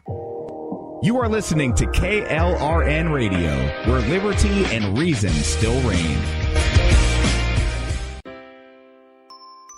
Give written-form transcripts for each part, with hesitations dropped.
You are listening to KLRN Radio, where liberty and reason still reign.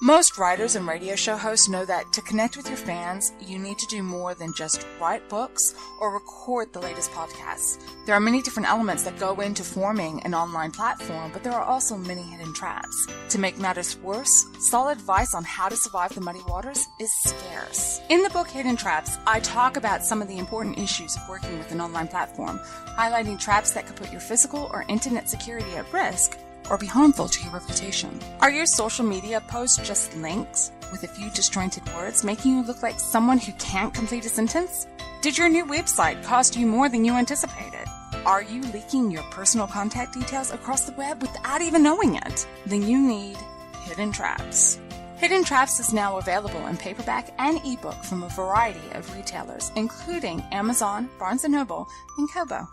Most writers and radio show hosts know that to connect with your fans, you need to do more than just write books or record the latest podcasts. There are many different elements that go into forming an online platform, but there are also many hidden traps. To make matters worse, solid advice on how to survive the muddy waters is scarce. In the book Hidden Traps, I talk about some of the important issues of working with an online platform, highlighting traps that could put your physical or internet security at risk or be harmful to your reputation. Are your social media posts just links with a few disjointed words, making you look like someone who can't complete a sentence? Did your new website cost you more than you anticipated? Are you leaking your personal contact details across the web without even knowing it? Then you need Hidden Traps. Hidden Traps is now available in paperback and ebook from a variety of retailers, including Amazon, Barnes & Noble, and Kobo.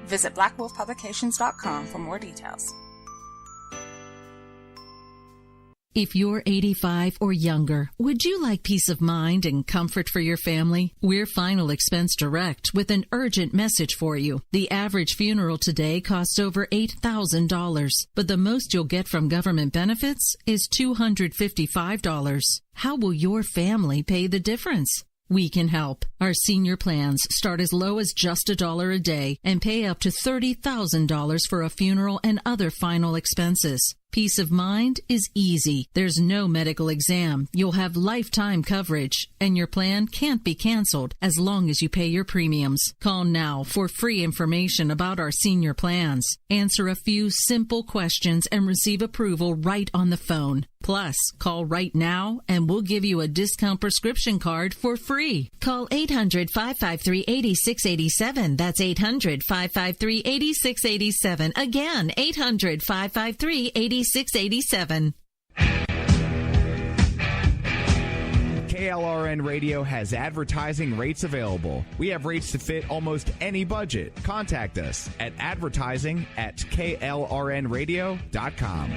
Visit blackwolfpublications.com for more details. If you're 85 or younger, would you like peace of mind and comfort for your family? We're Final Expense Direct with an urgent message for you. The average funeral today costs over $8,000, but the most you'll get from government benefits is $255. How will your family pay the difference? We can help. Our senior plans start as low as just $1 a day and pay up to $30,000 for a funeral and other final expenses. Peace of mind is easy. There's no medical exam. You'll have lifetime coverage, and your plan can't be canceled as long as you pay your premiums. Call now for free information about our senior plans. Answer a few simple questions and receive approval right on the phone. Plus, call right now and we'll give you a discount prescription card for free. Call 800-553-8687. That's 800-553-8687. Again, 800-553-8687. KLRN Radio has advertising rates available. We have rates to fit almost any budget. Contact us at advertising@klrnradio.com.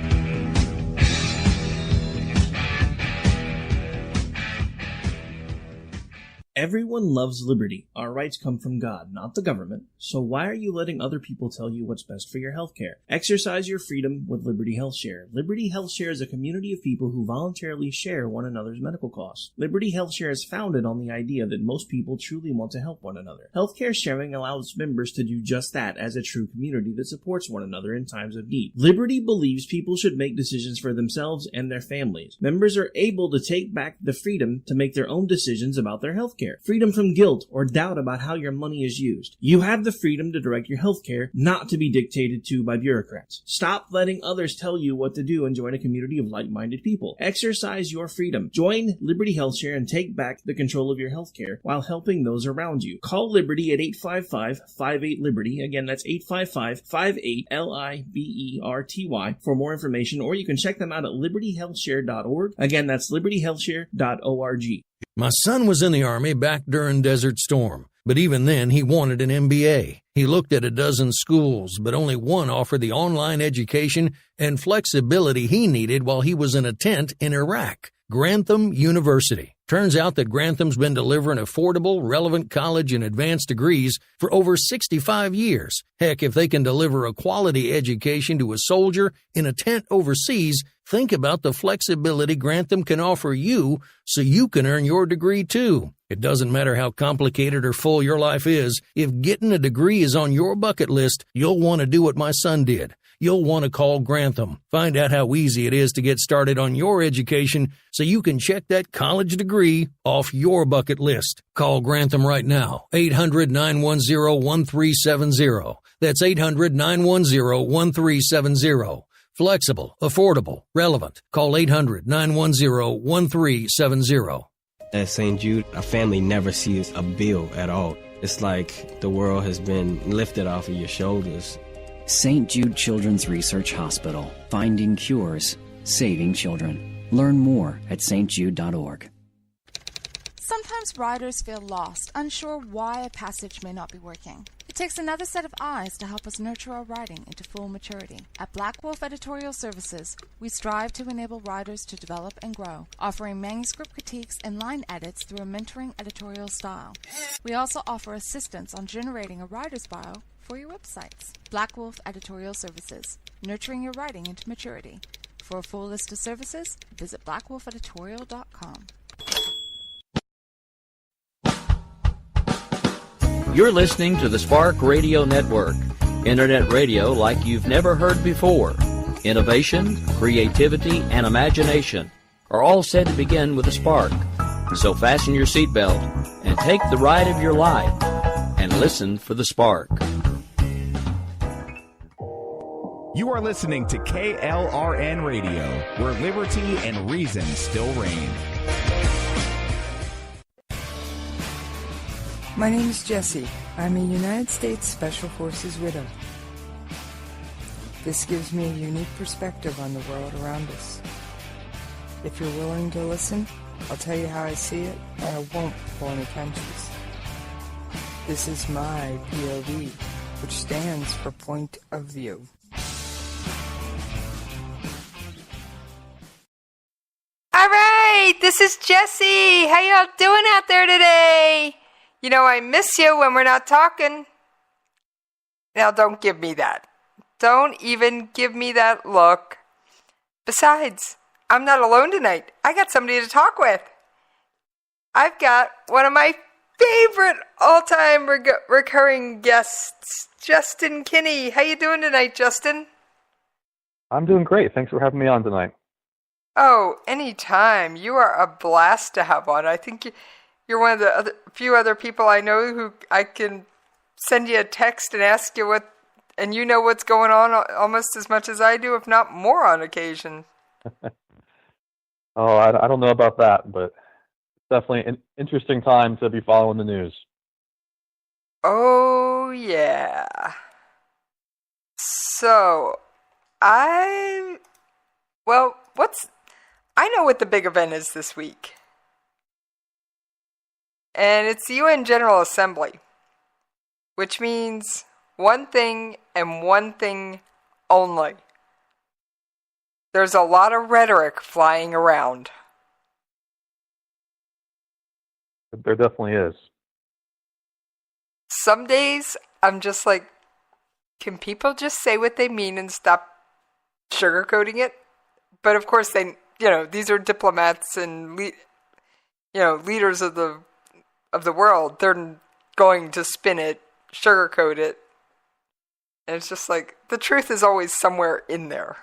Everyone loves liberty. Our rights come from God, not the government. So why are you letting other people tell you what's best for your health care? Exercise your freedom with Liberty Health Share. Liberty Health Share is a community of people who voluntarily share one another's medical costs. Liberty Health Share is founded on the idea that most people truly want to help one another. Healthcare sharing allows members to do just that as a true community that supports one another in times of need. Liberty believes people should make decisions for themselves and their families. Members are able to take back the freedom to make their own decisions about their health care. Freedom from guilt or doubt about how your money is used. You have the freedom to direct your health care, not to be dictated to by bureaucrats. Stop letting others tell you what to do and join a community of like-minded people. Exercise your freedom. Join Liberty Health Share and take back the control of your health care while helping those around you. Call Liberty at 855-58-LIBERTY. Again, that's 855-58-LIBERTY for more information, or you can check them out at libertyhealthshare.org. Again, that's libertyhealthshare.org. My son was in the Army back during Desert Storm, but even then he wanted an MBA. He looked at a dozen schools, but only one offered the online education and flexibility he needed while he was in a tent in Iraq. Grantham University. Turns out that Grantham's been delivering affordable, relevant college and advanced degrees for over 65 years. Heck, if they can deliver a quality education to a soldier in a tent overseas, think about the flexibility Grantham can offer you so you can earn your degree too. It doesn't matter how complicated or full your life is. If getting a degree is on your bucket list, you'll want to do what my son did. You'll want to call Grantham. Find out how easy it is to get started on your education so you can check that college degree off your bucket list. Call Grantham right now, 800-910-1370. That's 800-910-1370. Flexible, affordable, relevant. Call 800-910-1370. At St. Jude, a family never sees a bill at all. It's like the world has been lifted off of your shoulders. St. Jude Children's Research Hospital. Finding cures. Saving children. Learn more at stjude.org. Sometimes writers feel lost, unsure why a passage may not be working. It takes another set of eyes to help us nurture our writing into full maturity. At Black Wolf Editorial Services, we strive to enable writers to develop and grow, offering manuscript critiques and line edits through a mentoring editorial style. We also offer assistance on generating a writer's bio for your websites. Black Wolf Editorial Services, nurturing your writing into maturity. For a full list of services, visit blackwolfeditorial.com. You're listening to the Spark Radio Network, internet radio like you've never heard before. Innovation, creativity, and imagination are all said to begin with a spark. So fasten your seatbelt and take the ride of your life and listen for the spark. You are listening to KLRN Radio, where liberty and reason still reign. My name is Jessie. I'm a United States Special Forces widow. This gives me a unique perspective on the world around us. If you're willing to listen, I'll tell you how I see it, and I won't pull any punches. This is my POV, which stands for Point of View. All right, this is Jessie. How y'all doing out there today? You know, I miss you when we're not talking. Now, don't give me that. Don't even give me that look. Besides, I'm not alone tonight. I got somebody to talk with. I've got one of my favorite all-time recurring guests, Justin Kinney. How you doing tonight, Justin? I'm doing great. Thanks for having me on tonight. Oh, anytime. You are a blast to have on. I think you're one of the few other people I know who I can send you a text and ask you what, and you know what's going on almost as much as I do, if not more on occasion. Oh, I don't know about that, but it's definitely an interesting time to be following the news. Oh, yeah. So, I know what the big event is this week. And it's the UN General Assembly, which means one thing and one thing only. There's a lot of rhetoric flying around. There definitely is. Some days I'm just like, can people just say what they mean and stop sugarcoating it? But of course these are diplomats and leaders of the world. They're going to spin it, sugarcoat it. And it's just like, the truth is always somewhere in there.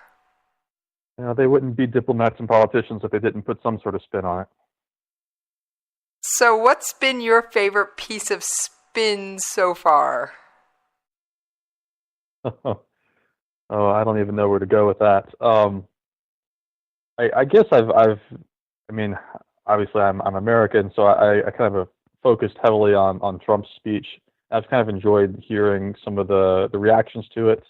They wouldn't be diplomats and politicians if they didn't put some sort of spin on it. So what's been your favorite piece of spin so far? Oh, I don't even know where to go with that. I guess obviously I'm American, so I kind of focused heavily on Trump's speech. I've kind of enjoyed hearing some of the reactions to it.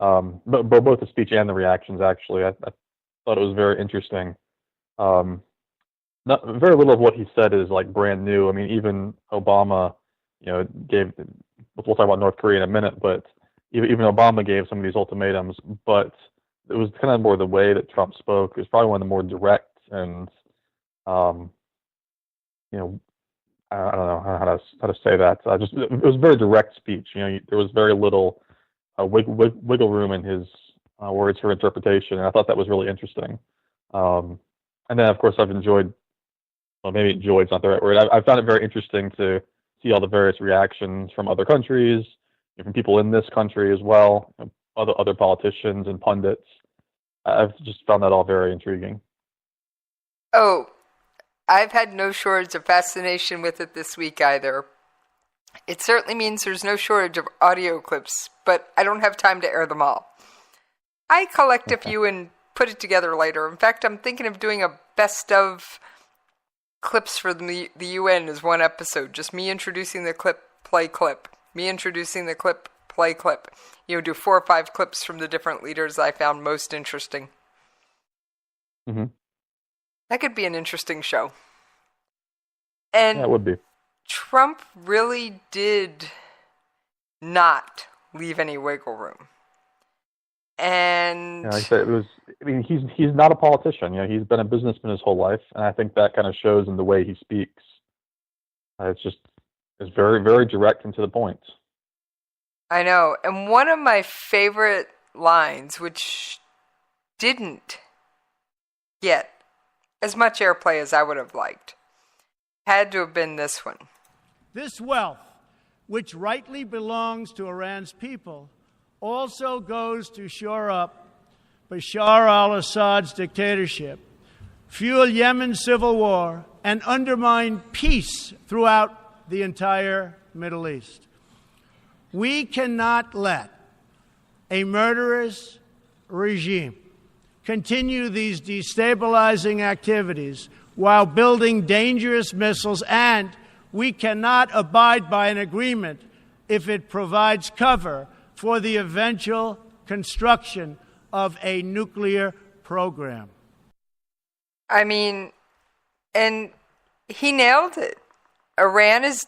But both the speech and the reactions, actually. I thought it was very interesting. Very little of what he said is like brand new. I mean, even Obama, we'll talk about North Korea in a minute, but even Obama gave some of these ultimatums, but it was kind of more the way that Trump spoke. It was probably one of the more direct and, I don't know how to say that. It was a very direct speech. There was very little wiggle room in his words for interpretation, and I thought that was really interesting. And then, of course, I've enjoyed. Well, maybe enjoyed's not the right word. I found it very interesting to see all the various reactions from other countries, from people in this country as well, other politicians and pundits. I've just found that all very intriguing. Oh, I've had no shortage of fascination with it this week either. It certainly means there's no shortage of audio clips, but I don't have time to air them all. I collect a few and put it together later. In fact, I'm thinking of doing a best of clips for the UN as one episode. Just me introducing the clip, play clip. Me introducing the clip, play clip. Do 4 or 5 clips from the different leaders I found most interesting. Mm-hmm. That could be an interesting show. And yeah, it would be. Trump really did not leave any wiggle room. And like I said, he's not a politician. He's been a businessman his whole life, and I think that kind of shows in the way he speaks. It's very, very direct and to the point. I know. And one of my favorite lines, which didn't get as much airplay as I would have liked, had to have been this one. This wealth, which rightly belongs to Iran's people, also goes to shore up Bashar al-Assad's dictatorship, fuel Yemen's civil war, and undermine peace throughout the entire Middle East. We cannot let a murderous regime continue these destabilizing activities while building dangerous missiles, and we cannot abide by an agreement if it provides cover for the eventual construction of a nuclear program. I mean, and he nailed it. Iran is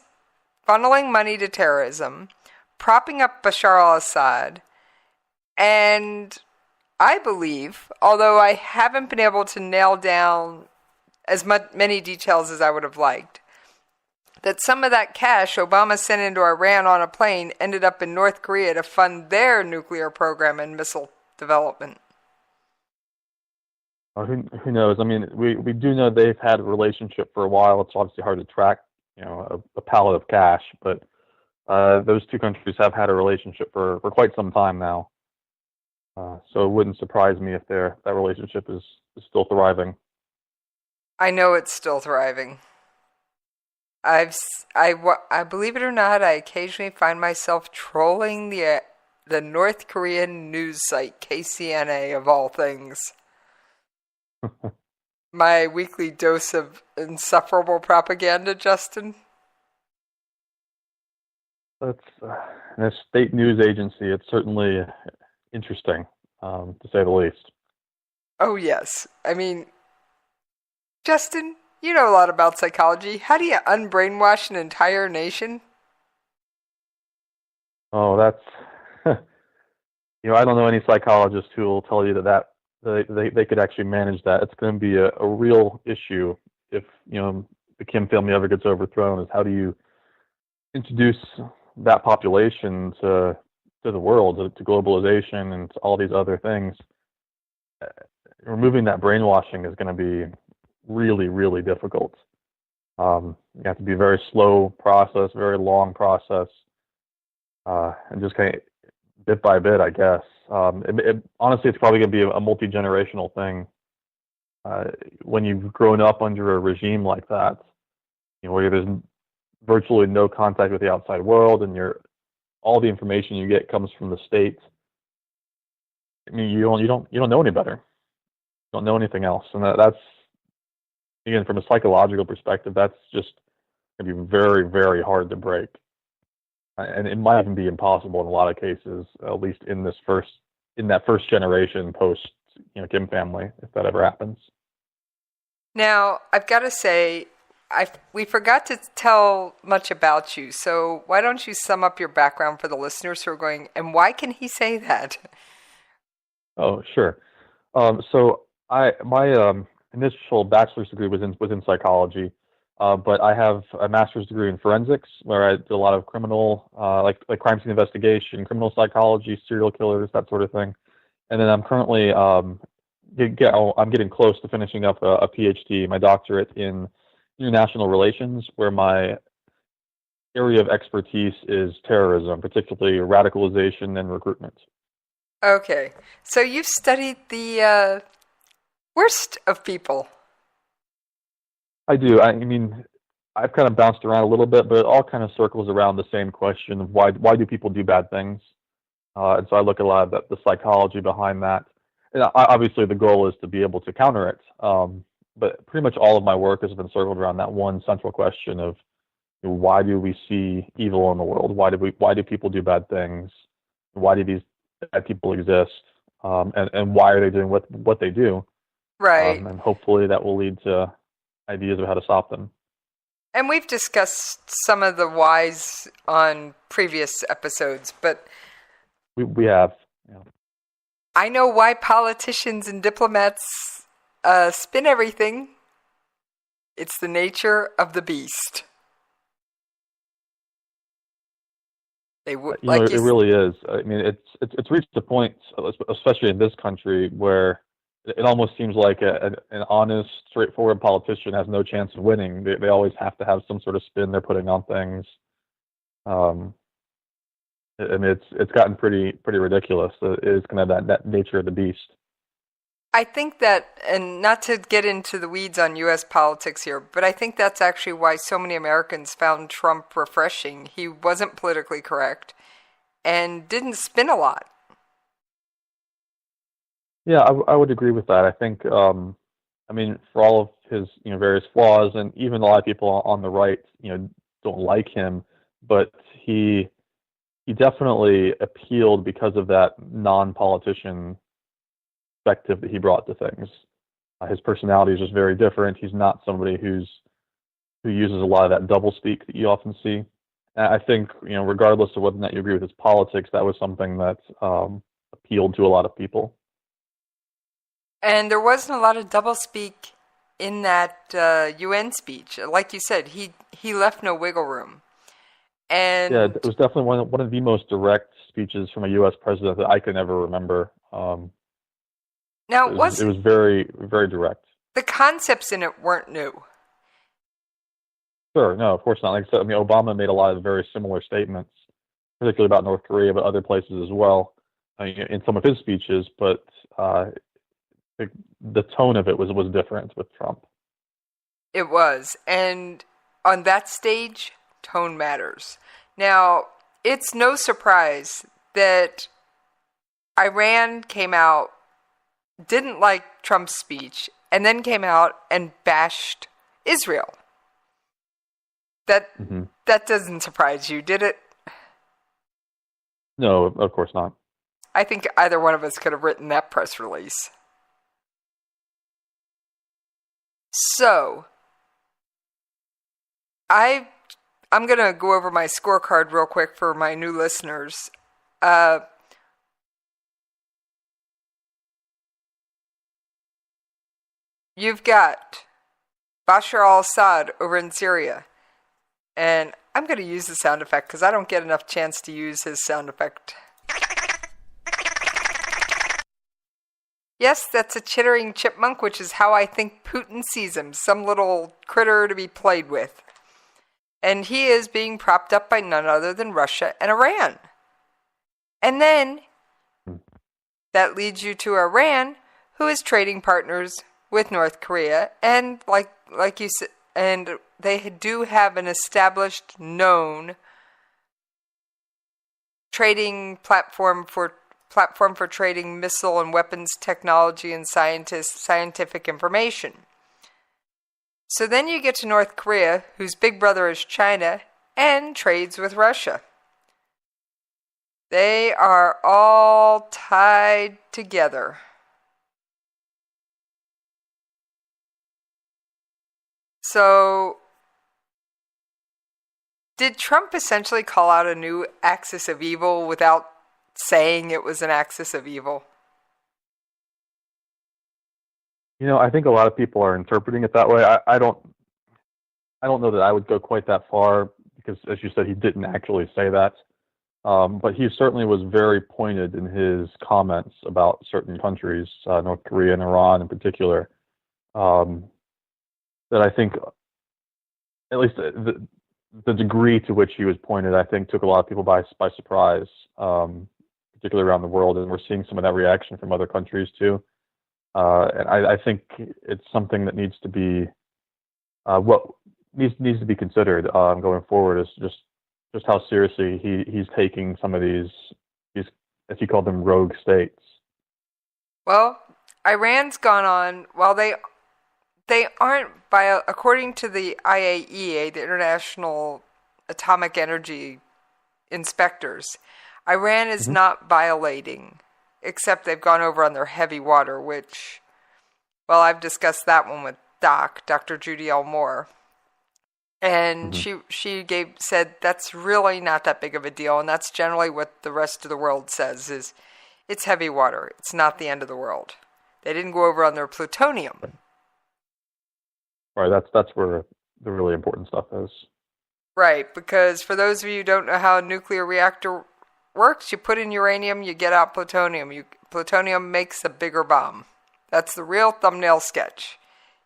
funneling money to terrorism, propping up Bashar al-Assad, and I believe, although I haven't been able to nail down as many details as I would have liked, that some of that cash Obama sent into Iran on a plane ended up in North Korea to fund their nuclear program and missile development. Well, who knows? I mean, we do know they've had a relationship for a while. It's obviously hard to track, a pallet of cash, but those two countries have had a relationship for quite some time now. So it wouldn't surprise me if that relationship is still thriving. I know it's still thriving. I believe it or not, I occasionally find myself trolling the North Korean news site KCNA of all things. My weekly dose of insufferable propaganda, Justin. That's a state news agency. It's certainly interesting, to say the least. Oh yes, I mean, Justin, you know a lot about psychology. How do you unbrainwash an entire nation? Oh, that's... I don't know any psychologist who will tell you that they could actually manage that. It's going to be a real issue if, the Kim family ever gets overthrown, is how do you introduce that population to the world, to globalization and to all these other things. Removing that brainwashing is going to be really, really difficult. You have to be a very slow process, very long process, and just kind of bit by bit, I guess. Honestly, it's probably going to be a multi-generational thing. When you've grown up under a regime like that, where there's virtually no contact with the outside world, and all the information you get comes from the state. I mean, you don't know any better. You don't know anything else, and that's, again, from a psychological perspective, that's just going to be very, very hard to break. And it might even be impossible in a lot of cases, at least in that first generation post, Kim family, if that ever happens. Now, I've got to say, we forgot to tell much about you, so why don't you sum up your background for the listeners who are going, and why can he say that? Oh, sure. So my initial bachelor's degree was in psychology. But I have a master's degree in forensics, where I did a lot of criminal, like crime scene investigation, criminal psychology, serial killers, that sort of thing. And then I'm currently, I'm getting close to finishing up a PhD, my doctorate in international relations, where my area of expertise is terrorism, particularly radicalization and recruitment. Okay, so you've studied the worst of people. I do. I mean, I've kind of bounced around a little bit, but it all kind of circles around the same question of why do people do bad things? And so I look at a lot of the psychology behind that. And obviously, the goal is to be able to counter it. But pretty much all of my work has been circled around that one central question of why do we see evil in the world? Why do people do bad things? Why do these bad people exist? And why are they doing what they do? Right. And hopefully that will lead to ideas of how to stop them. And we've discussed some of the whys on previous episodes, but we have. Yeah. I know why politicians and diplomats spin everything. It's the nature of the beast. They would, it really is. I mean, it's reached a point, especially in this country, where it almost seems like an honest, straightforward politician has no chance of winning. They always have to have some sort of spin they're putting on things. And it's gotten pretty ridiculous. It is kind of that nature of the beast. I think that, and not to get into the weeds on U.S. politics here, but I think that's actually why so many Americans found Trump refreshing. He wasn't politically correct and didn't spin a lot. Yeah, I would agree with that. I think, I mean, for all of his various flaws, and even a lot of people on the right, don't like him, but he definitely appealed because of that non-politician perspective that he brought to things. His personality is just very different. He's not somebody who uses a lot of that doublespeak that you often see. And I think, regardless of whether or not you agree with his politics, that was something that appealed to a lot of people. And there wasn't a lot of doublespeak in that UN speech. Like you said, he left no wiggle room. And yeah, it was definitely one of the most direct speeches from a U.S. president that I can ever remember. Now, it was very, very direct. The concepts in it weren't new. Sure, no, of course not. Like I said, I mean, Obama made a lot of very similar statements, particularly about North Korea, but other places as well, in some of his speeches. But the tone of it was different with Trump. It was, and on that stage, tone matters. Now, it's no surprise that Iran came out, didn't like Trump's speech, and then came out and bashed Israel. That doesn't surprise you, did it? No, of course not. I think either one of us could have written that press release. So, I'm going to go over my scorecard real quick for my new listeners. You've got Bashar al-Assad over in Syria. And I'm going to use the sound effect because I don't get enough chance to use his sound effect. Yes, that's a chittering chipmunk, which is how I think Putin sees him, some little critter to be played with. And he is being propped up by none other than Russia and Iran. And then that leads you to Iran, who is trading partners with North Korea, and like you said, and they do have an established, known trading platform for trading missile and weapons technology and scientific information. So then you get to North Korea, whose big brother is China, and trades with Russia. They are all tied together. So, did Trump essentially call out a new axis of evil without saying it was an axis of evil? I think a lot of people are interpreting it that way. I don't know that I would go quite that far because, as you said, he didn't actually say that. But he certainly was very pointed in his comments about certain countries, North Korea and Iran in particular. That I think, at least the degree to which he was pointed, I think took a lot of people by surprise, particularly around the world, and we're seeing some of that reaction from other countries too. And I think it's something that needs to be needs to be considered going forward. Is just how seriously he's taking some of these, as he called them, rogue states. Well, Iran's gone on while they aren't, according to the IAEA, the International Atomic Energy Inspectors, Iran is not violating, except they've gone over on their heavy water, which, well, I've discussed that one with Dr. Judy L. Moore. And she said that's really not that big of a deal, and that's generally what the rest of the world says is it's heavy water. It's not the end of the world. They didn't go over on their plutonium. Right, that's where the really important stuff is. Right, because for those of you who don't know how a nuclear reactor works, you put in uranium, you get out plutonium. Plutonium makes a bigger bomb. That's the real thumbnail sketch.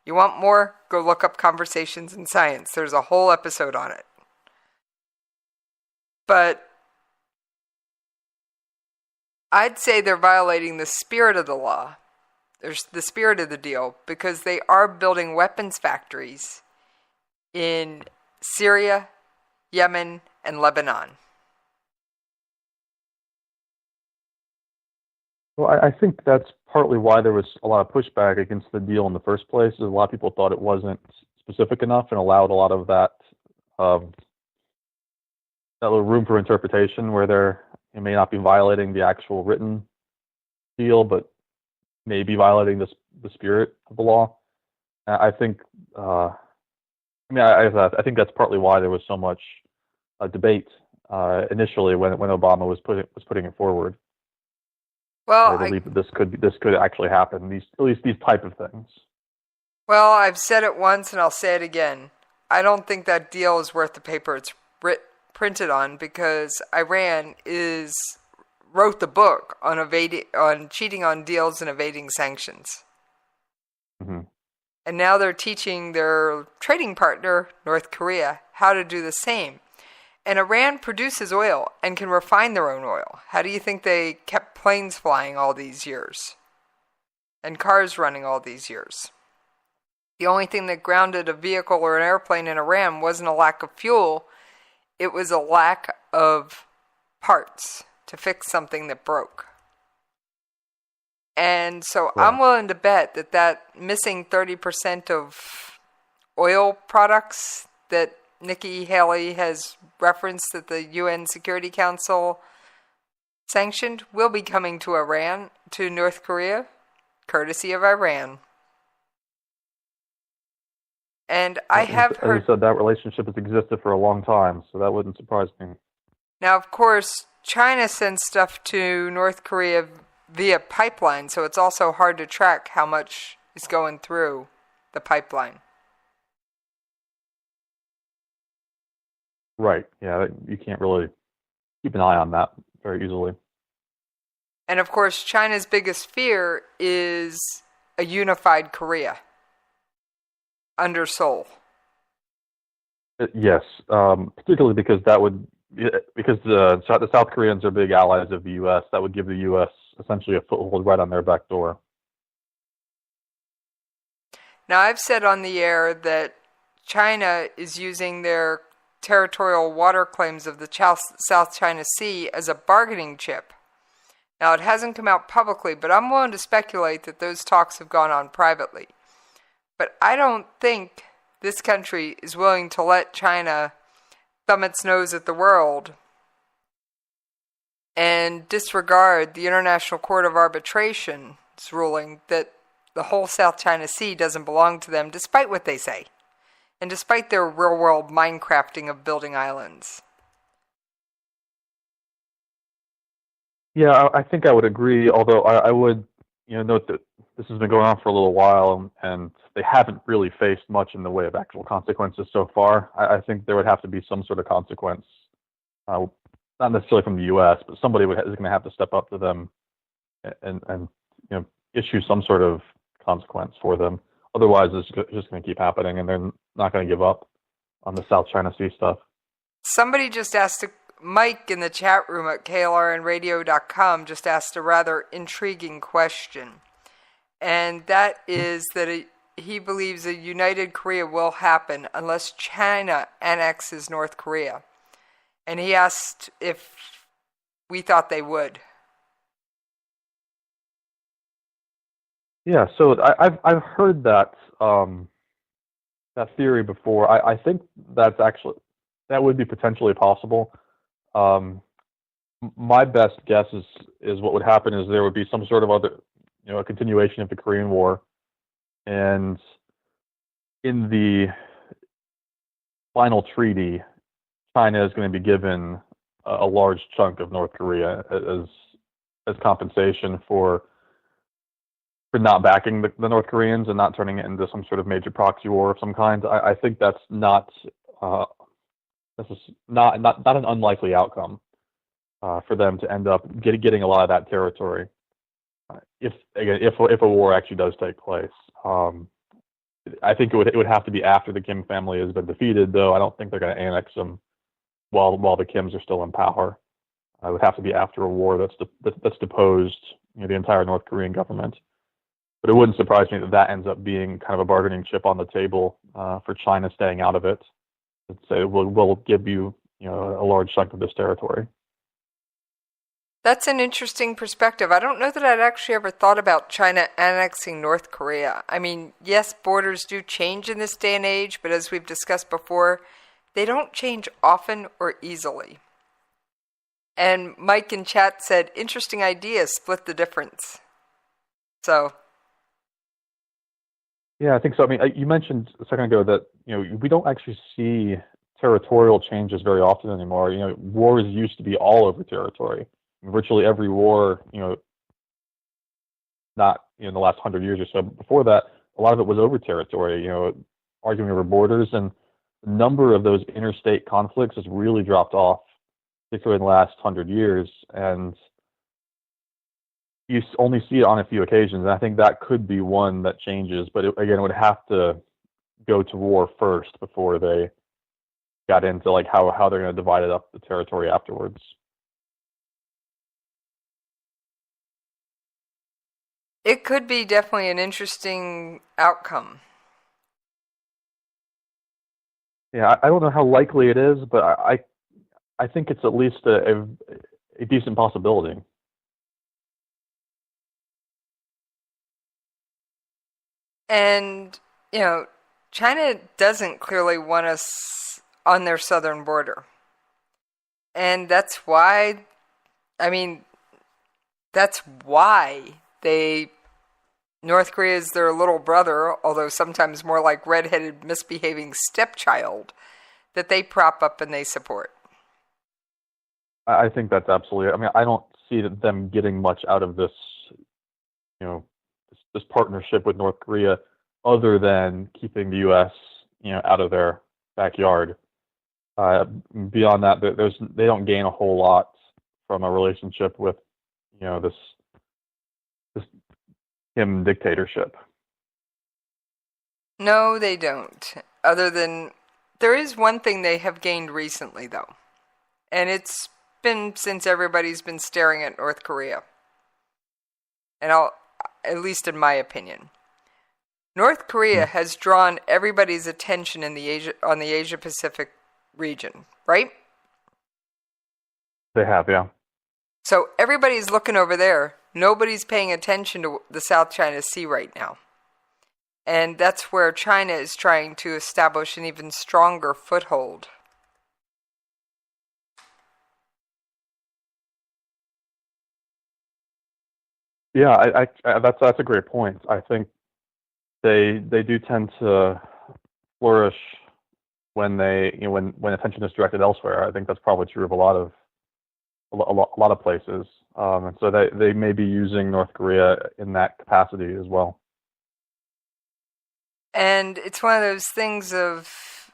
You want more? Go look up Conversations in Science. There's a whole episode on it. But I'd say they're violating the spirit of the law. There's the spirit of the deal, because they are building weapons factories in Syria, Yemen, and Lebanon. Well, I think that's partly why there was a lot of pushback against the deal in the first place. Is a lot of people thought it wasn't specific enough and allowed a lot of that little room for interpretation, where it may not be violating the actual written deal, but may be violating the spirit of the law. I think. I think that's partly why there was so much debate initially when Obama was putting it forward. Well, I believe that this could actually happen. At least these type of things. Well, I've said it once and I'll say it again. I don't think that deal is worth the paper it's printed on, because Iran wrote the book on cheating on deals and evading sanctions. Mm-hmm. And now they're teaching their trading partner, North Korea, how to do the same. And Iran produces oil and can refine their own oil. How do you think they kept planes flying all these years? And cars running all these years? The only thing that grounded a vehicle or an airplane in Iran wasn't a lack of fuel. It was a lack of parts to fix something that broke. And so I'm willing to bet that missing 30% of oil products that Nikki Haley has referenced that the UN Security Council sanctioned will be coming to North Korea, courtesy of Iran. And I have heard... As you said, that relationship has existed for a long time, so that wouldn't surprise me. Now, of course, China sends stuff to North Korea via pipeline, so it's also hard to track how much is going through the pipeline. Right, yeah, you can't really keep an eye on that very easily. And of course, China's biggest fear is a unified Korea under Seoul. Yes, particularly because the South Koreans are big allies of the U.S. That would give the U.S. essentially a foothold right on their back door. Now, I've said on the air that China is using their territorial water claims of the South China Sea as a bargaining chip. Now, it hasn't come out publicly, but I'm willing to speculate that those talks have gone on privately. But I don't think this country is willing to let China thumb its nose at the world and disregard the International Court of Arbitration's ruling that the whole South China Sea doesn't belong to them, despite what they say, and despite their real-world Minecrafting of building islands. Yeah, I think I would agree, although I would note that this has been going on for a little while, and they haven't really faced much in the way of actual consequences so far. I think there would have to be some sort of consequence, not necessarily from the U.S., but somebody is going to have to step up to them and issue some sort of consequence for them. Otherwise, it's just going to keep happening, and they're not going to give up on the South China Sea stuff. Somebody just asked Mike in the chat room at KLRNRadio.com just asked a rather intriguing question. And that is that he believes a united Korea will happen unless China annexes North Korea. And he asked if we thought they would. Yeah, so I've heard that theory before. I think that would be potentially possible. My best guess is what would happen is there would be some sort of other, a continuation of the Korean War, and in the final treaty, China is going to be given a large chunk of North Korea as compensation for not backing the North Koreans and not turning it into some sort of major proxy war of some kind. I think that's not this is not an unlikely outcome for them to end up getting a lot of that territory if a war actually does take place. I think it would have to be after the Kim family has been defeated, though. I don't think they're going to annex them while the Kims are still in power. It would have to be after a war that's deposed the entire North Korean government. But it wouldn't surprise me that ends up being kind of a bargaining chip on the table for China staying out of it. Say we'll give you a large chunk of this territory. That's an interesting perspective. I don't know that I'd actually ever thought about China annexing North Korea. I mean, yes, borders do change in this day and age, but as we've discussed before, they don't change often or easily. And Mike in chat said, interesting idea, split the difference. So. Yeah, I think so. I mean, you mentioned a second ago that, we don't actually see territorial changes very often anymore. Wars used to be all over territory. Virtually every war, not in the last 100 years or so, but before that, a lot of it was over territory, arguing over borders, and the number of those interstate conflicts has really dropped off, particularly in the last 100 years, and you only see it on a few occasions, and I think that could be one that changes, but it would have to go to war first before they got into how they're going to divide it up the territory afterwards. It could be definitely an interesting outcome. Yeah, I don't know how likely it is, but I think it's at least a decent possibility. And, China doesn't clearly want us on their southern border. And that's why North Korea is their little brother, although sometimes more like redheaded, misbehaving stepchild, that they prop up and they support. I think that's absolutely. I mean, I don't see them getting much out of this, this partnership with North Korea, other than keeping the U.S., out of their backyard. Beyond that, they don't gain a whole lot from a relationship with, this Kim dictatorship. No, they don't. Other than, there is one thing they have gained recently, though. And it's been since everybody's been staring at North Korea. And at least in my opinion. North Korea has drawn everybody's attention on the Asia Pacific region, right? They have, yeah. So everybody's looking over there. Nobody's paying attention to the South China Sea right now. And that's where China is trying to establish an even stronger foothold. Yeah, that's a great point. I think they do tend to flourish when when attention is directed elsewhere. I think that's probably true of a lot of places. And so they may be using North Korea in that capacity as well. And it's one of those things of,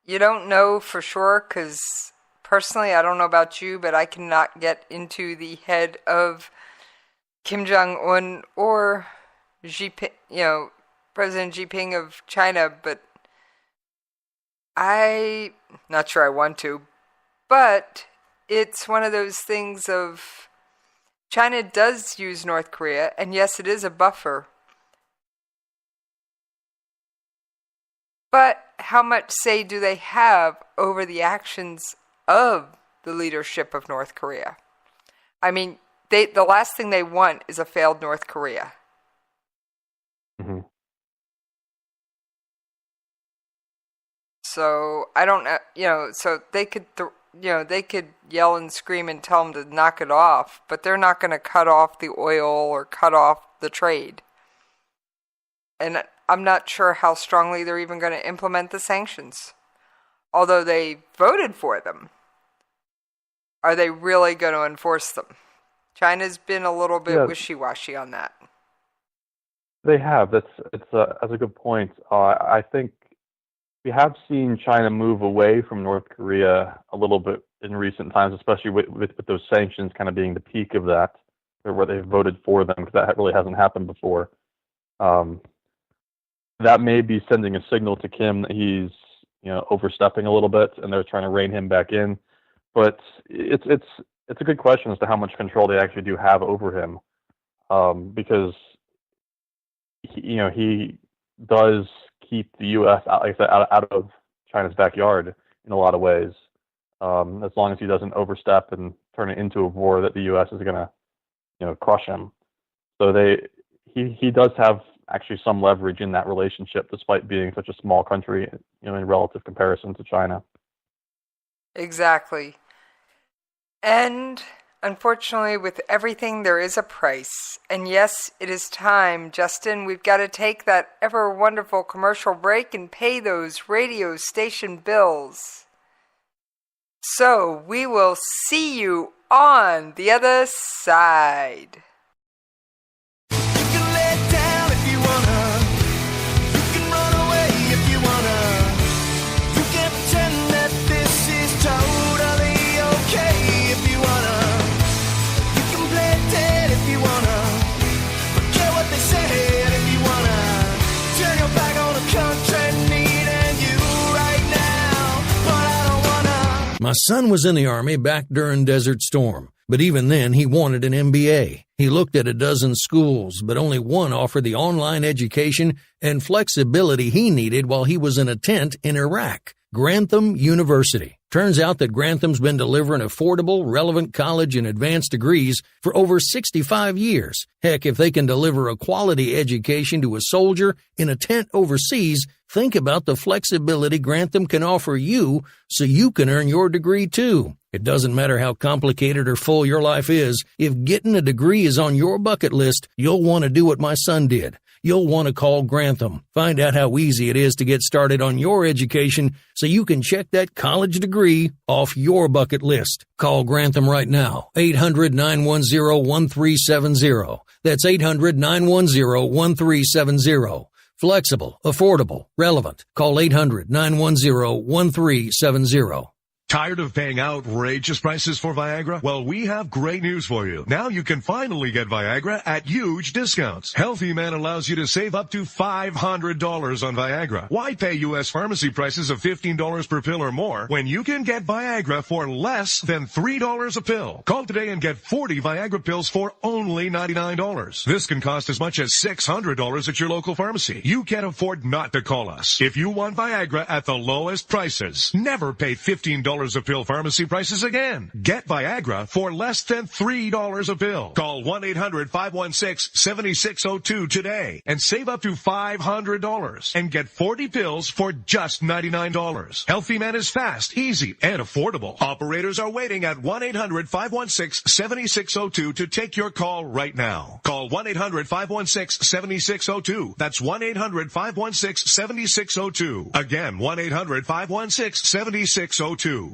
you don't know for sure, because personally, I don't know about you, but I cannot get into the head of Kim Jong-un or President Xi Jinping of China, but I'm not sure I want to. But it's one of those things of, China does use North Korea, and yes, it is a buffer. But how much say do they have over the actions of the leadership of North Korea? I mean, the last thing they want is a failed North Korea. Mm-hmm. So I don't know, so they could, they could yell and scream and tell them to knock it off, but they're not going to cut off the oil or cut off the trade. And I'm not sure how strongly they're even going to implement the sanctions. although they voted for them. Are they really going to enforce them? China's been a little bit wishy-washy on that. They have. That's a good point. I think we have seen China move away from North Korea a little bit in recent times, especially with those sanctions kind of being the peak of that, or where they've voted for them, because that really hasn't happened before. That may be sending a signal to Kim that he's overstepping a little bit, and they're trying to rein him back in. But it's a good question as to how much control they actually do have over him, because he does keep the U.S. out of China's backyard in a lot of ways, as long as he doesn't overstep and turn it into a war that the U.S. is going to crush him. So he does have actually some leverage in that relationship, despite being such a small country, in relative comparison to China. Exactly. And unfortunately, with everything, there is a price. And yes, it is time, Justin. We've got to take that ever wonderful commercial break and pay those radio station bills. So we will see you on the other side. My son was in the Army back during Desert Storm, but even then he wanted an MBA. He looked at a dozen schools, but only one offered the online education and flexibility he needed while he was in a tent in Iraq. Grantham University. Turns out that Grantham's been delivering affordable, relevant college and advanced degrees for over 65 years. Heck, if they can deliver a quality education to a soldier in a tent overseas, think about the flexibility Grantham can offer you so you can earn your degree too. It doesn't matter how complicated or full your life is. If getting a degree is on your bucket list, you'll want to do what my son did. You'll want to call Grantham. Find out how easy it is to get started on your education so you can check that college degree off your bucket list. Call Grantham right now. 800-910-1370. That's 800-910-1370. Flexible, affordable, relevant. Call 800-910-1370. Tired of paying outrageous prices for Viagra? Well, we have great news for you. Now you can finally get Viagra at huge discounts. Healthy Man allows you to save up to $500 on Viagra. Why pay U.S. pharmacy prices of $15 per pill or more when you can get Viagra for less than $3 a pill? Call today and get 40 Viagra pills for only $99. This can cost as much as $600 at your local pharmacy. You can't afford not to call us. If you want Viagra at the lowest prices, never pay $15 a pill pharmacy prices again. Get Viagra for less than $3 a pill. Call 1-800-516-7602 today and save up to $500 and get 40 pills for just $99. Healthy Man is fast, easy, and affordable. Operators are waiting at 1-800-516-7602 to take your call right now. Call 1-800-516-7602. That's 1-800-516-7602. Again, 1-800-516-7602.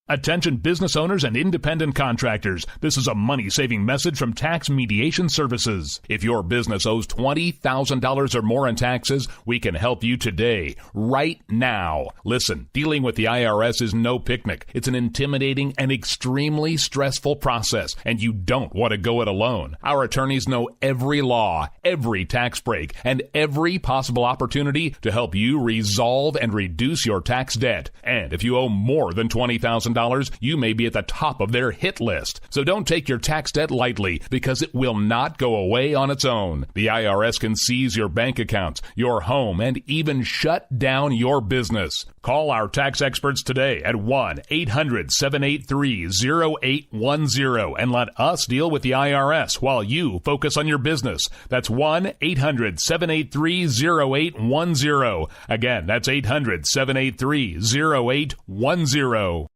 Attention business owners and independent contractors. This is a money-saving message from Tax Mediation Services. If your business owes $20,000 or more in taxes, we can help you today, right now. Listen, dealing with the IRS is no picnic. It's an intimidating and extremely stressful process, and you don't want to go it alone. Our attorneys know every law, every tax break, and every possible opportunity to help you resolve and reduce your tax debt. And if you owe more than $20,000, you may be at the top of their hit list. So don't take your tax debt lightly, because it will not go away on its own. The IRS can seize your bank accounts, your home, and even shut down your business. Call our tax experts today at 1-800-783-0810 and let us deal with the IRS while you focus on your business. That's 1-800-783-0810. Again, that's 800-783-0810.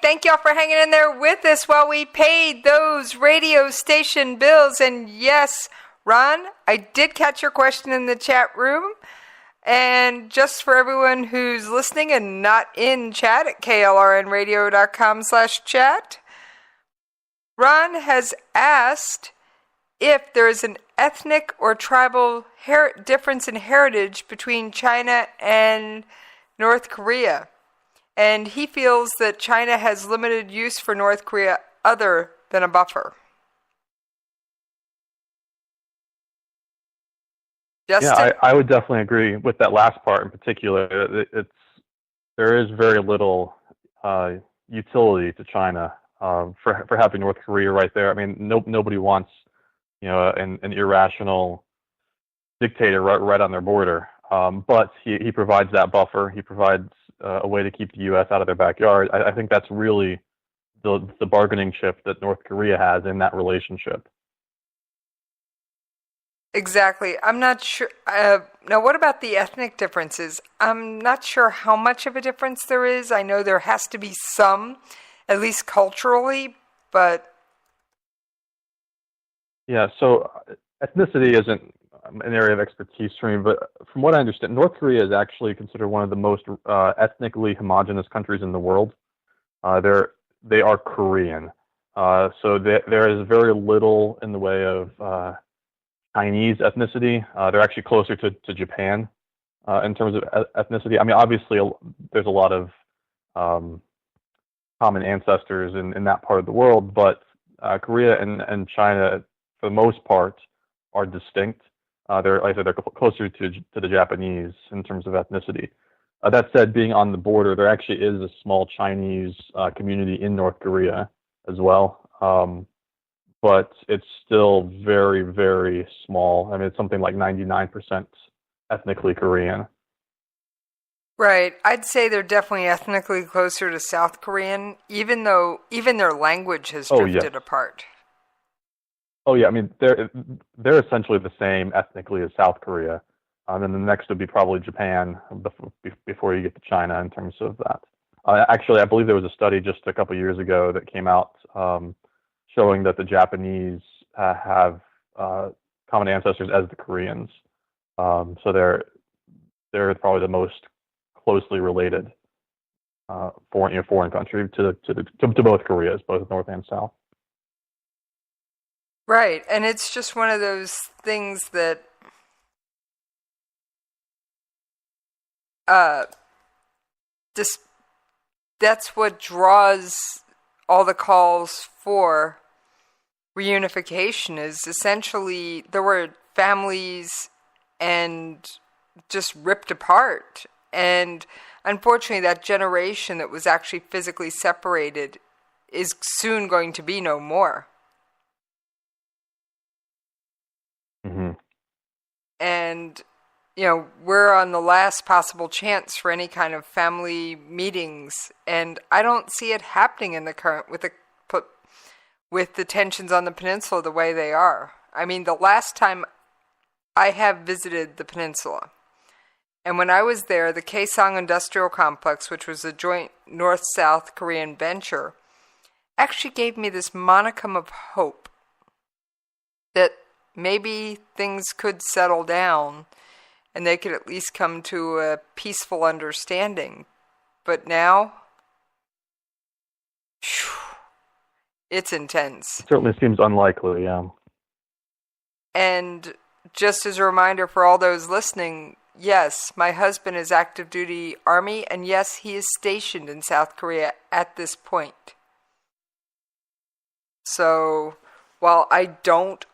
thank y'all for hanging in there with us while we paid those radio station bills. And yes, Ron, I did catch your question in the chat room. And just for everyone who's listening and not in chat at klrnradio.com/chat, Ron has asked if there is an ethnic or tribal difference in heritage between China and North Korea. And he feels that China has limited use for North Korea other than a buffer. Justin? Yeah, I would definitely agree with that last part in particular. There is very little utility to China for having North Korea right there. I mean, nobody wants an irrational dictator right on their border. But he provides that buffer. He provides a way to keep the U.S. out of their backyard. I think that's really the bargaining chip that North Korea has in that relationship. Exactly. I'm not sure. Now, what about the ethnic differences? I'm not sure how much of a difference there is. I know there has to be some, at least culturally, but... Yeah, so ethnicity isn't an area of expertise for me, but from what I understand, North Korea is actually considered one of the most ethnically homogenous countries in the world. They are Korean. So there is very little in the way of Chinese ethnicity. They're actually closer to Japan in terms of ethnicity. I mean, obviously, there's a lot of common ancestors in that part of the world, but Korea and China, for the most part, are distinct. Like I said, they're closer to the Japanese in terms of ethnicity. That said, being on the border, there actually is a small Chinese community in North Korea as well. But it's still very, very small. I mean, it's something like 99% ethnically Korean. Right. I'd say they're definitely ethnically closer to South Korean, even though even their language has drifted apart. Oh, yeah. I mean, they're essentially the same ethnically as South Korea. And then the next would be probably Japan before you get to China in terms of that. Actually, I believe there was a study just a couple years ago that came out showing that the Japanese have common ancestors as the Koreans. So they're probably the most closely related foreign country to both Koreas, both North and South. Right, and it's just one of those things that that's what draws all the calls for reunification is essentially there were families and just ripped apart. And unfortunately, that generation that was actually physically separated is soon going to be no more. Mm-hmm. And, we're on the last possible chance for any kind of family meetings. And I don't see it happening in the current, with the tensions on the peninsula the way they are. I mean, the last time I have visited the peninsula, and when I was there, the Kaesong Industrial Complex, which was a joint North-South Korean venture, actually gave me this monicum of hope that maybe things could settle down and they could at least come to a peaceful understanding. But now, it's intense. It certainly seems unlikely, yeah. And just as a reminder for all those listening, yes, my husband is active duty Army, and yes, he is stationed in South Korea at this point. So, while I don't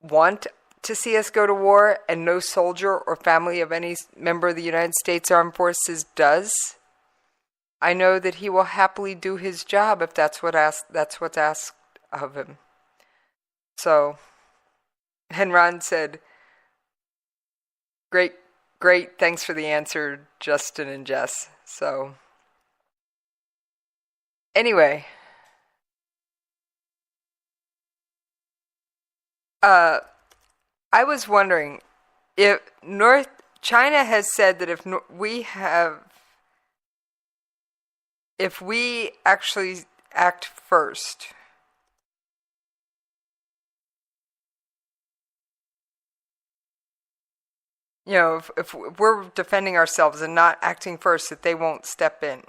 want to see us go to war, and no soldier or family of any member of the United States Armed Forces does, I know that he will happily do his job if that's what's asked of him. So, and Ron said, great, thanks for the answer, Justin and Jess. So, anyway, I was wondering if China has said that if if we actually act first, if we're defending ourselves and not acting first, that they won't step in.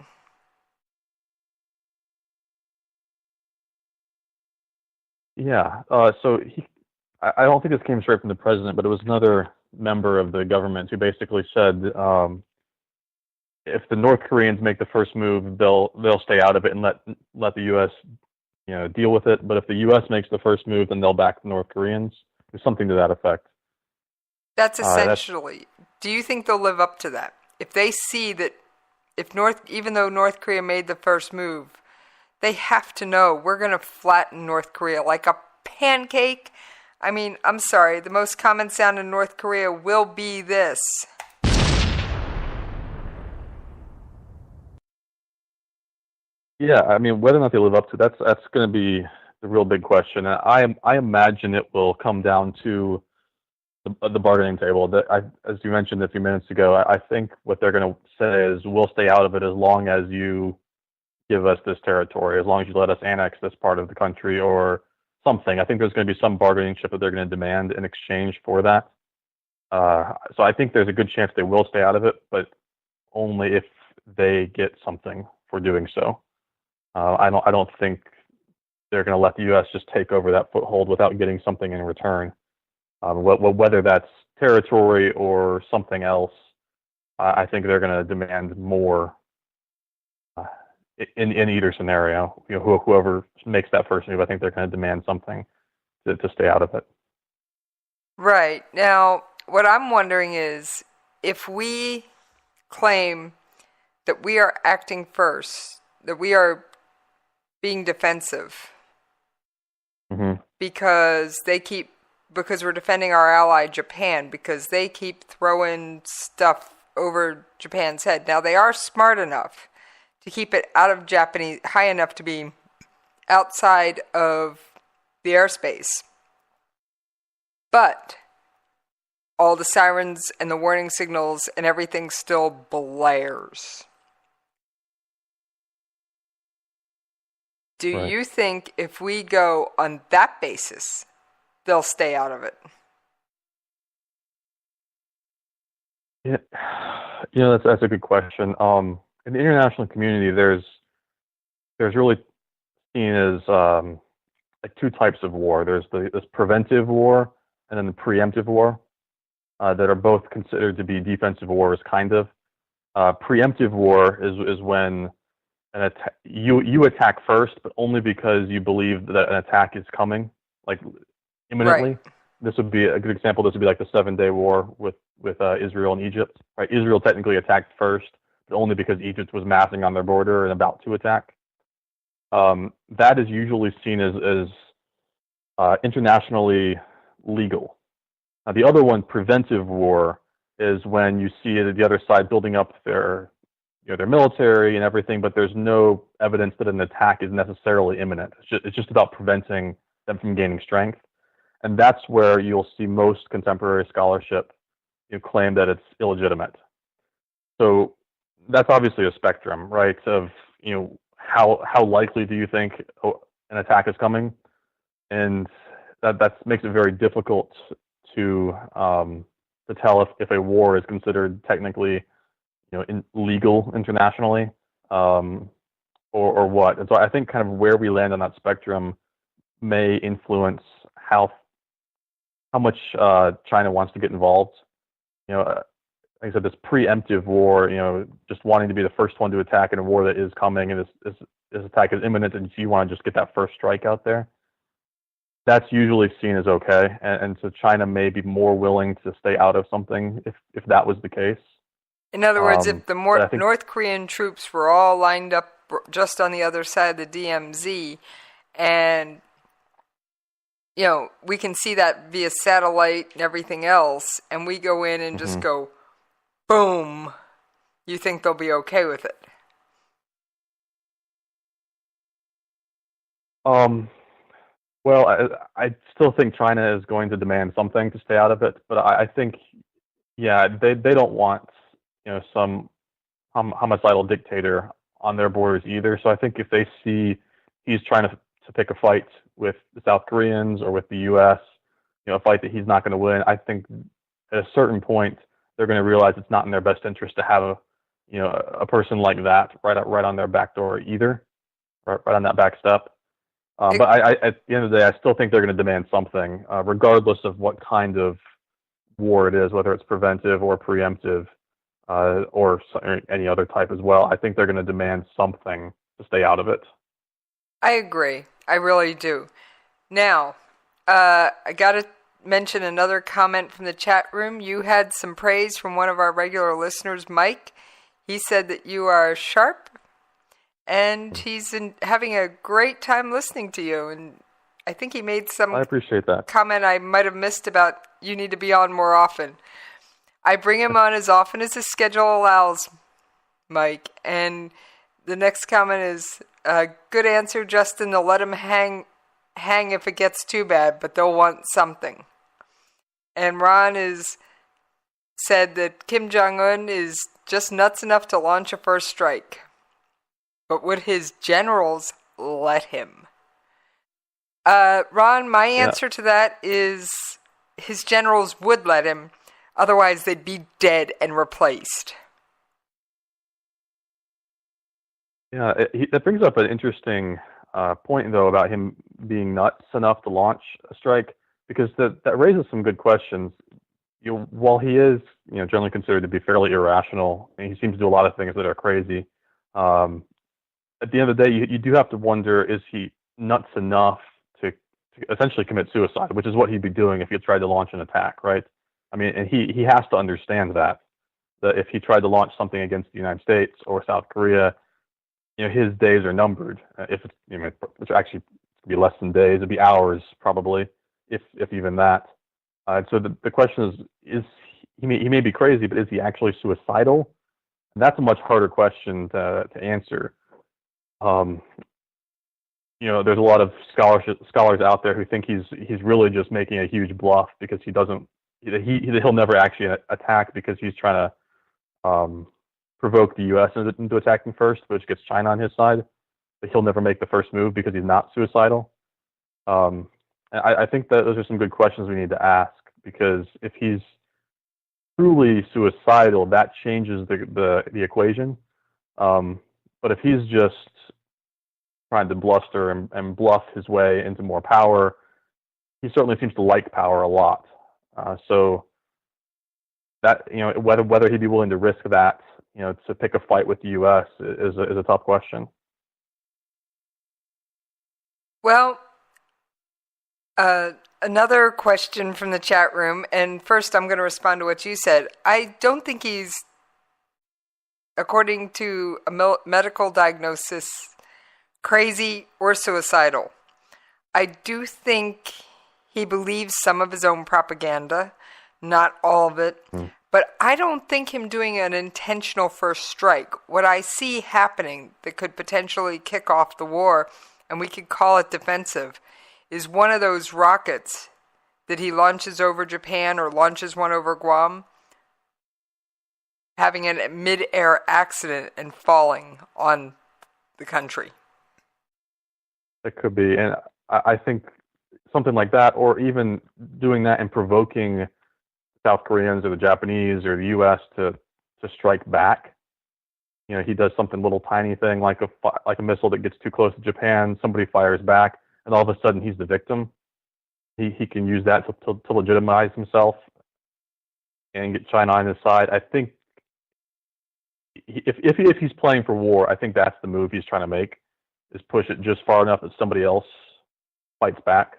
Yeah. So I don't think this came straight from the president, but it was another member of the government who basically said, if the North Koreans make the first move, they'll stay out of it and let the U.S. deal with it. But if the U.S. makes the first move, then they'll back the North Koreans. There's something to that effect. That's essentially. Do you think they'll live up to that? If they see that, even though North Korea made the first move, they have to know we're going to flatten North Korea like a pancake. I mean, I'm sorry, the most common sound in North Korea will be this. Yeah, I mean, whether or not they live up to that's going to be the real big question. I imagine it will come down to the bargaining table. As you mentioned a few minutes ago, I think what they're going to say is we'll stay out of it as long as you give us this territory, as long as you let us annex this part of the country or something. I think there's going to be some bargaining chip that they're going to demand in exchange for that. So I think there's a good chance they will stay out of it, but only if they get something for doing so. I don't think they're going to let the U.S. just take over that foothold without getting something in return. Whether that's territory or something else, I think they're going to demand more in either scenario. Whoever makes that first move, I think they're going to demand something to stay out of it. Right. Now, what I'm wondering is if we claim that we are acting first, that we are being defensive because we're defending our ally Japan, because they keep throwing stuff over Japan's head. Now, they are smart enough to keep it out of Japanese, high enough to be outside of the airspace. But all the sirens and the warning signals and everything still blares. Do you think if we go on that basis, they'll stay out of it? Yeah, that's a good question. In the international community, there's really seen as like two types of war. There's this preventive war and then the preemptive war that are both considered to be defensive wars, kind of. Preemptive war is when you attack first, but only because you believe that an attack is coming, like imminently. Right. This would be a good example. This would be like the 7-Day War with Israel and Egypt. Right? Israel technically attacked first, but only because Egypt was massing on their border and about to attack. That is usually seen as internationally legal. Now, the other one, preventive war, is when you see the other side building up their military and everything, but there's no evidence that an attack is necessarily imminent. It's just about preventing them from gaining strength. And that's where you'll see most contemporary scholarship claim that it's illegitimate. So that's obviously a spectrum, right? Of how likely do you think an attack is coming, and that makes it very difficult to tell if a war is considered technically legal internationally or what. And so I think kind of where we land on that spectrum may influence how much China wants to get involved. Like I said, this preemptive war, just wanting to be the first one to attack in a war that is coming, and this attack is imminent, and you want to just get that first strike out there. That's usually seen as okay, and so China may be more willing to stay out of something if that was the case. In other words, if the North Korean troops were all lined up just on the other side of the DMZ, and we can see that via satellite and everything else, and we go in and just go, boom, you think they'll be okay with it? Well, I still think China is going to demand something to stay out of it, but I think, they don't want some homicidal dictator on their borders either. So I think if they see he's trying to pick a fight with the South Koreans or with the U.S., a fight that he's not going to win, I think at a certain point they're going to realize it's not in their best interest to have a person like that right on their back door either, right on that back step. But at the end of the day, I still think they're going to demand something, regardless of what kind of war it is, whether it's preventive or preemptive, or any other type as well. I think they're going to demand something to stay out of it. I agree. I really do. Now, I got to mention another comment from the chat room. You had some praise from one of our regular listeners, Mike. He said that you are sharp, and he's having a great time listening to you. And I think he made some I appreciate that comment I might have missed about you need to be on more often. I bring him on as often as his schedule allows, Mike. And the next comment is, good answer, Justin. They'll let him hang if it gets too bad, but they'll want something. And Ron said that Kim Jong-un is just nuts enough to launch a first strike. But would his generals let him? Ron, my answer to that is his generals would let him. Otherwise, they'd be dead and replaced. Yeah, that brings up an interesting point, though, about him being nuts enough to launch a strike, because that raises some good questions. While he is, generally considered to be fairly irrational, and he seems to do a lot of things that are crazy, at the end of the day, you do have to wonder, is he nuts enough to essentially commit suicide, which is what he'd be doing if he tried to launch an attack, right? I mean, and he has to understand that if he tried to launch something against the United States or South Korea, his days are numbered. If it's, it's actually be less than days, it'd be hours probably, if even that. So the question is he may be crazy, but is he actually suicidal? And that's a much harder question to answer. There's a lot of scholars out there who think he's really just making a huge bluff, because he'll never actually attack, because he's trying to provoke the U.S. into attacking first, which gets China on his side. But he'll never make the first move because he's not suicidal. I think that those are some good questions we need to ask, because if he's truly suicidal, that changes the equation. But if he's just trying to bluster and bluff his way into more power, he certainly seems to like power a lot. So that, whether he'd be willing to risk that, to pick a fight with the U.S. is a tough question. Well, another question from the chat room, and first I'm going to respond to what you said. I don't think he's, according to a medical diagnosis, crazy or suicidal. I do think he believes some of his own propaganda, not all of it. But I don't think him doing an intentional first strike. What I see happening that could potentially kick off the war, and we could call it defensive, is one of those rockets that he launches over Japan or launches one over Guam, having a mid-air accident and falling on the country. It could be. And I think something like that, or even doing that and provoking South Koreans or the Japanese or the U.S. to strike back. He does something little tiny thing like a missile that gets too close to Japan. Somebody fires back, and all of a sudden he's the victim. He can use that to legitimize himself and get China on his side. I think if he's playing for war, I think that's the move he's trying to make, is push it just far enough that somebody else fights back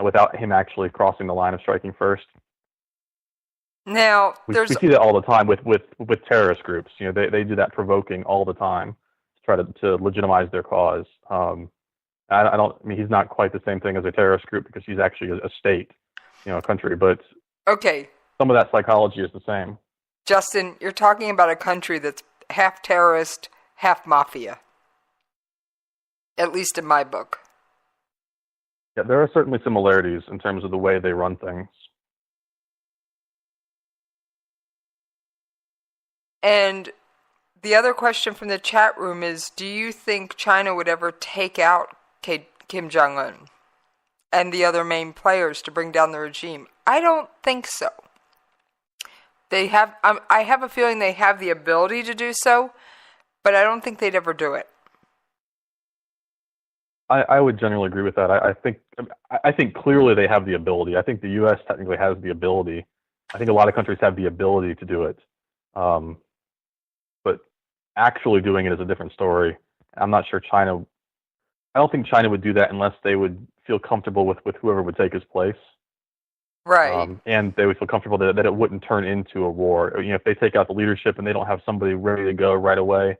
without him actually crossing the line of striking first. Now, we see that all the time with terrorist groups. They do that provoking all the time to try to legitimize their cause. He's not quite the same thing as a terrorist group, because he's actually a state, a country. But okay, some of that psychology is the same. Justin, you're talking about a country that's half terrorist, half mafia. At least in my book. Yeah, there are certainly similarities in terms of the way they run things. And the other question from the chat room is, do you think China would ever take out Kim Jong-un and the other main players to bring down the regime? I don't think so. They have. I have a feeling they have the ability to do so, but I don't think they'd ever do it. I would generally agree with that. I think clearly they have the ability. I think the U.S. technically has the ability. I think a lot of countries have the ability to do it, but actually doing it is a different story. I'm not sure China. I don't think China would do that unless they would feel comfortable with whoever would take his place. Right. And they would feel comfortable that it wouldn't turn into a war. You know, if they take out the leadership and they don't have somebody ready to go right away,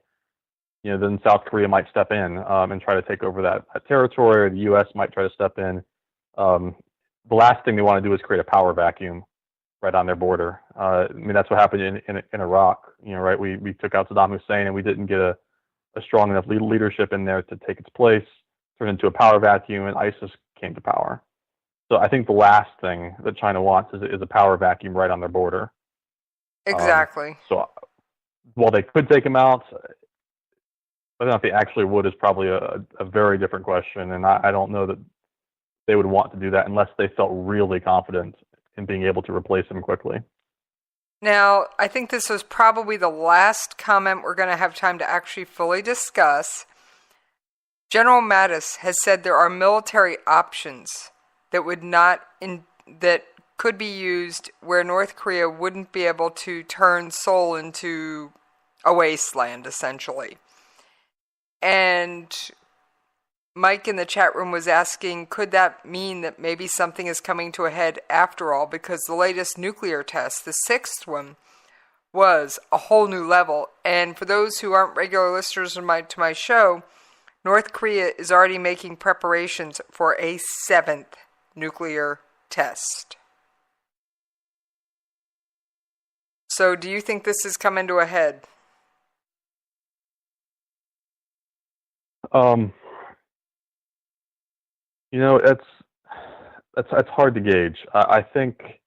you know, then South Korea might step in and try to take over that territory, or the U.S. might try to step in. The last thing they want to do is create a power vacuum right on their border. I mean, that's what happened in Iraq. You know, right? We took out Saddam Hussein and we didn't get a strong enough leadership in there to take its place, turned into a power vacuum, and ISIS came to power. So I think the last thing that China wants is a power vacuum right on their border. Exactly. So while they could take him out, whether or not they actually would is probably a very different question. And I don't know that they would want to do that unless they felt really confident in being able to replace him quickly. Now, I think this was probably the last comment we're going to have time to actually fully discuss. General Mattis has said there are military options that could be used where North Korea wouldn't be able to turn Seoul into a wasteland, essentially. And Mike in the chat room was asking, could that mean that maybe something is coming to a head after all? Because the latest nuclear test, the 6th one, was a whole new level. And for those who aren't regular listeners to my show, North Korea is already making preparations for a 7th nuclear test. So do you think this is coming to a head? You know, it's hard to gauge. I think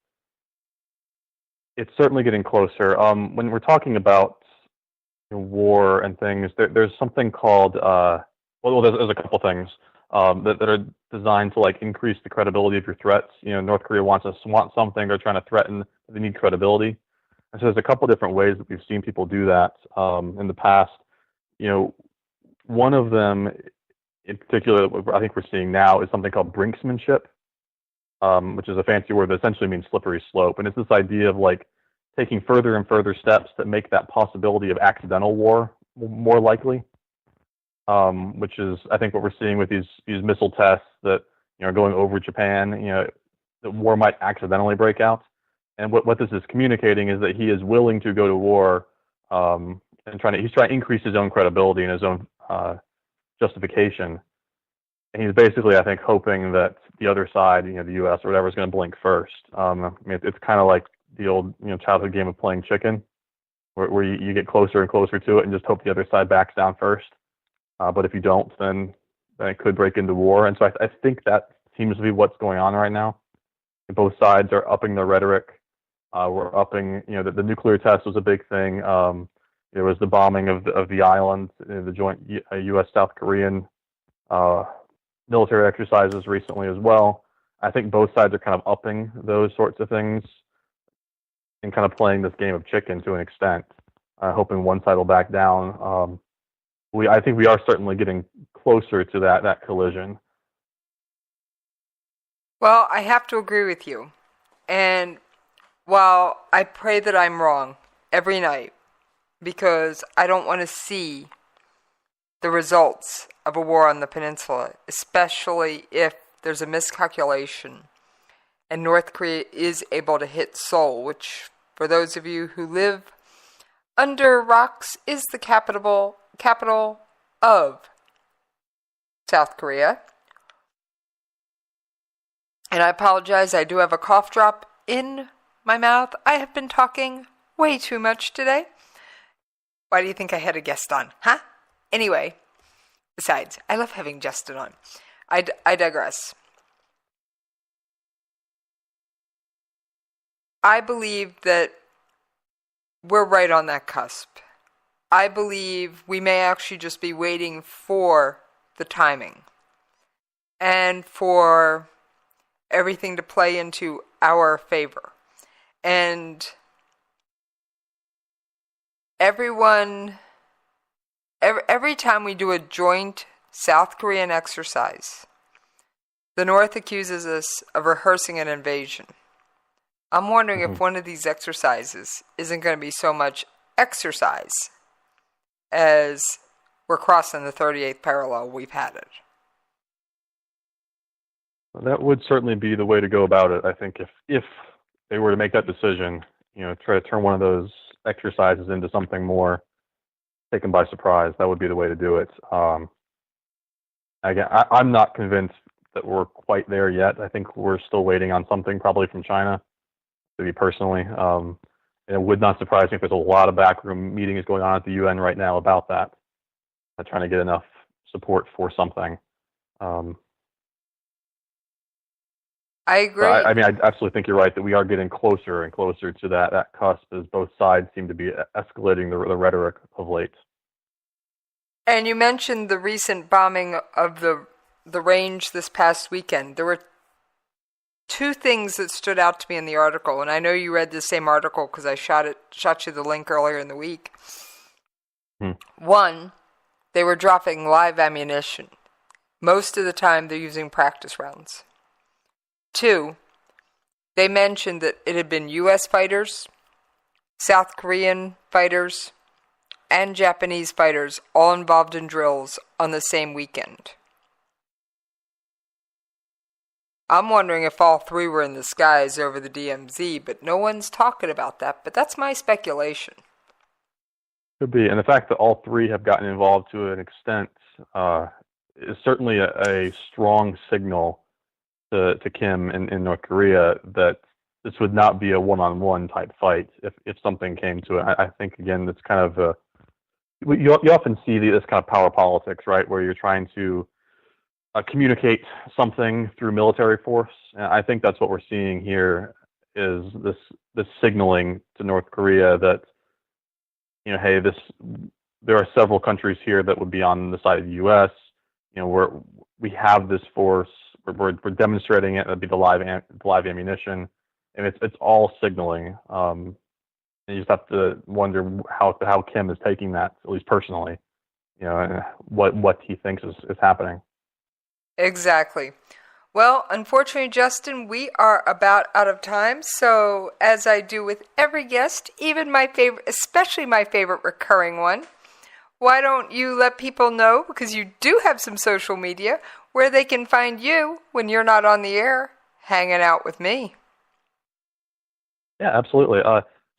it's certainly getting closer. When we're talking about war and things, there's something called there's a couple things that are designed to like increase the credibility of your threats. You know, North Korea wants something, they're trying to threaten, they need credibility. And so there's a couple different ways that we've seen people do that in the past. You know, one of them in particular that I think we're seeing now is something called brinksmanship, which is a fancy word that essentially means slippery slope. And it's this idea of like taking further and further steps that make that possibility of accidental war more likely, which is, I think, what we're seeing with these missile tests that, you know, are going over Japan. You know, the war might accidentally break out. And what this is communicating is that he is willing to go to war and he's trying to increase his own credibility and his own justification. And he's basically, I think, hoping that the other side, you know, the U.S. or whatever, is going to blink first. I mean, it's kind of like the old, you know, childhood game of playing chicken, where you get closer and closer to it and just hope the other side backs down first. But if you don't, then it could break into war. And so I think that seems to be what's going on right now. And both sides are upping their rhetoric. We're upping, you know, the nuclear test was a big thing. There was the bombing of the island, the joint U.S.-South Korean military exercises recently as well. I think both sides are kind of upping those sorts of things and kind of playing this game of chicken to an extent, hoping one side will back down. I think we are certainly getting closer to that collision. Well, I have to agree with you. And while I pray that I'm wrong every night, because I don't want to see the results of a war on the peninsula, especially if there's a miscalculation and North Korea is able to hit Seoul, which, for those of you who live under rocks, is the capital of South Korea. And I apologize, I do have a cough drop in my mouth. I have been talking way too much today. Why do you think I had a guest on? Huh? Anyway, besides, I love having Justin on. I digress. I believe that we're right on that cusp. I believe we may actually just be waiting for the timing and for everything to play into our favor. And every time we do a joint South Korean exercise, the North accuses us of rehearsing an invasion. I'm wondering if one of these exercises isn't going to be so much exercise as we're crossing the 38th parallel. We've had it. That would certainly be the way to go about it. I think if they were to make that decision, try to turn one of those exercises into something more taken by surprise, that would be the way to do it. Again, I'm not convinced that we're quite there yet. I think we're still waiting on something, probably from China, to me personally. It would not surprise me if there's a lot of backroom meetings going on at the UN right now about that, trying to get enough support for something. I agree. I absolutely think you're right that we are getting closer and closer to that cusp as both sides seem to be escalating the rhetoric of late. And you mentioned the recent bombing of the range this past weekend. There were two things that stood out to me in the article, and I know you read the same article because I shot you the link earlier in the week. One, they were dropping live ammunition. Most of the time they're using practice rounds. Two, they mentioned that it had been U.S. fighters, South Korean fighters, and Japanese fighters all involved in drills on the same weekend. I'm wondering if all three were in the skies over the DMZ, but no one's talking about that. But that's my speculation. Could be. And the fact that all three have gotten involved to an extent is certainly a strong signal to Kim in North Korea that this would not be a one-on-one type fight if something came to it. I think, again, it's kind of you often see this kind of power politics, right, where you're trying to communicate something through military force. And I think that's what we're seeing here is this signaling to North Korea that, hey, there are several countries here that would be on the side of the U.S. We have this force. We're demonstrating it. That'd be the live ammunition, and it's all signaling. And you just have to wonder how Kim is taking that, at least personally. What he thinks is happening. Exactly. Well, unfortunately, Justin, we are about out of time. So, as I do with every guest, even my favorite, especially my favorite recurring one, why don't you let people know, because you do have some social media, where they can find you when you're not on the air hanging out with me? Yeah, absolutely.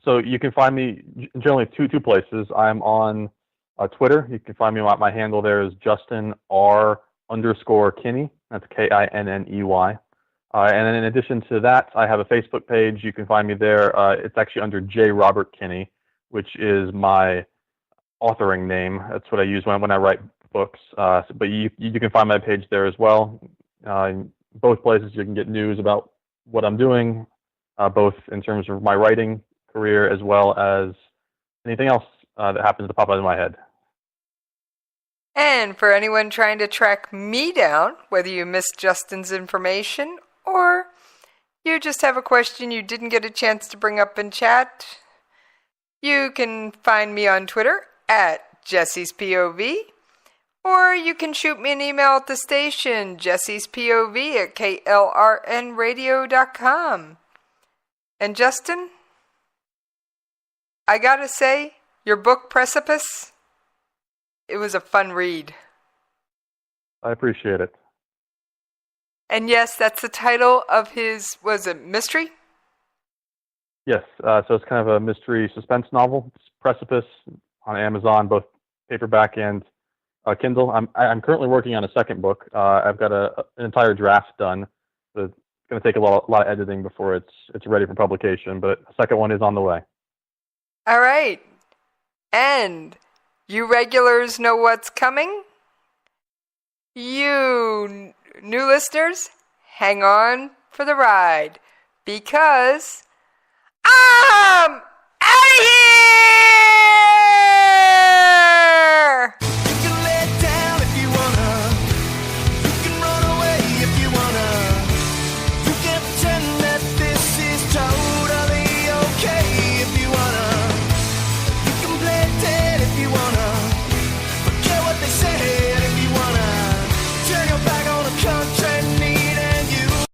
So you can find me generally two places. I'm on Twitter. You can find me. My handle there is Justin R_Kinney. That's Kinney. And then in addition to that, I have a Facebook page. You can find me there. It's actually under J. Robert Kinney, which is my authoring name. That's what I use when I write books. But you can find my page there as well. In both places you can get news about what I'm doing, both in terms of my writing career as well as anything else that happens to pop out of my head. And for anyone trying to track me down, whether you missed Justin's information or you just have a question you didn't get a chance to bring up in chat, you can find me on Twitter at Jessie's POV, or you can shoot me an email at the station, Jessie's POV at KLRNRadio.com. And Justin, I gotta say, your book Precipice, it was a fun read. I appreciate it. And yes, that's the title of his, was it mystery? Yes, so it's kind of a mystery suspense novel. It's Precipice on Amazon, both paperback and Kindle. I'm currently working on a second book. I've got an entire draft done. But it's going to take a lot of editing before it's ready for publication, but a second one is on the way. All right. And you regulars know what's coming? You new listeners, hang on for the ride, because I'm out of here! care.